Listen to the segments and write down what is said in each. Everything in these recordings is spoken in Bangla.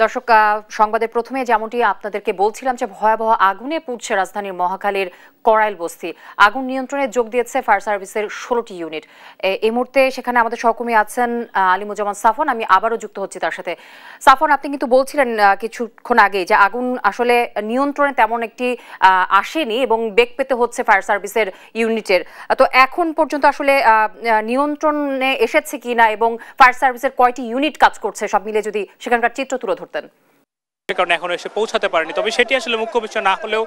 দর্শক, সংবাদের প্রথমে যেমনটি আপনাদেরকে বলছিলাম যে ভয়াবহ আগুনে পুড়ছে রাজধানীর মহাখালীর করাইল বস্তি। আগুন নিয়ন্ত্রণে যোগ দিয়েছে ফায়ার সার্ভিসের 16টি ইউনিট। এই মুহূর্তে সেখানে আমাদের সহকর্মী আছেন আলিমুজ্জামান সাফন। আমি আবারও যুক্ত হচ্ছি তার সাথে। সাফন, আপনি কিন্তু বলছিলেন কিছুক্ষণ আগে যে আগুন আসলে নিয়ন্ত্রণে তেমন একটি আসেনি এবং বেগ পেতে হচ্ছে ফায়ার সার্ভিসের ইউনিটের। তো এখন পর্যন্ত আসলে নিয়ন্ত্রণে এসেছে কিনা এবং ফায়ার সার্ভিসের কয়টি ইউনিট কাজ করছে সব মিলে যদি সেখানকার চিত্র তুলে ধরতেন। কারণ এখনো এসে পৌঁছাতে পারেনি, তবে সেটি আসলে মুখ্য বিষয় না হলেও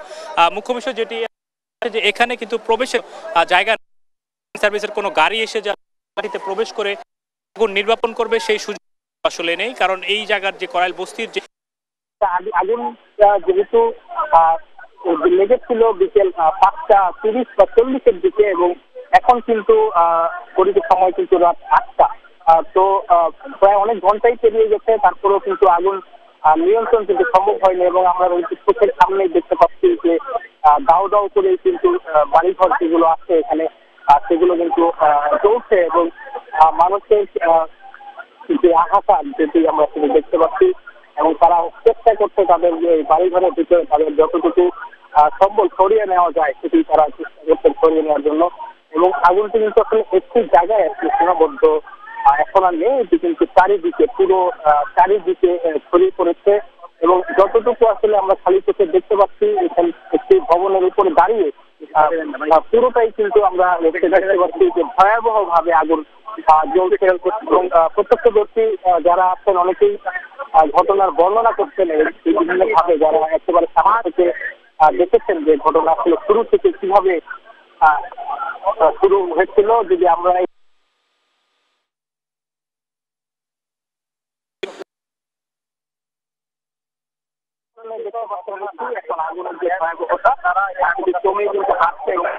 মুখ্য বিষয় যেটি যে এখানে কিন্তু প্রবেশের জায়গা সার্ভিসের কোনো গাড়ি এসে গাড়িতে প্রবেশ করে আগুন নির্বাপন করবে সেই সুযোগ আসলে নেই। কারণ এই জায়গার যে করাইল বস্তির যে আগুন যেহেতু লেগেছিল বিকেল 5:30 বা 40-এর দিকে এবং এখন কিন্তু ঘড়িতে সময় কিন্তু রাত 8টা। তো প্রায় অনেক ঘন্টাই পেরিয়ে গেছে, তারপরেও কিন্তু আগুন নিয়ন্ত্রণ কিন্তু সম্ভব হয়নি এবং আমরা চোখের সামনেই দেখতে পাচ্ছি যে দাও দাও করে কিন্তু বাড়িঘর যেগুলো আছে এখানে সেগুলো কিন্তু চলছে এবং মানুষের যে হাহাকার যেটি আমরা দেখতে পাচ্ছি এবং তারা চেষ্টা করছে তাদের বাড়িঘরের ভিতরে তাদের যতটুকু সম্বল সরিয়ে নেওয়া যায় সেটি তারা চেষ্টা করছে সরিয়ে নেওয়ার জন্য। এবং আগুনটি কিন্তু আসলে একটি জায়গায় সীমাবদ্ধ এখন আর নেই, এটি কিন্তু চারিদিকে ছড়িয়ে পড়েছে এবং যতটুকু আসলে আমরা খালি চোখে দেখতে পাচ্ছি এখানে একটি ভবনের উপরে দাঁড়িয়ে পুরোটাই কিন্তু আমরা দেখতে পাচ্ছি যে ভয়াবহ ভাবে আগুন জ্বলছে এবং প্রত্যক্ষদর্শী যারা আছেন অনেকেই ঘটনার বর্ণনা করছেন বিভিন্ন ভাবে, যারা একেবারে সামনে থেকে দেখেছেন যে ঘটনা আসলে শুরু থেকে কিভাবে শুরু হয়েছিল। যদি আমরা এখন আগুনের যে ভয়াবহতা কমে কিন্তু আসছে এবং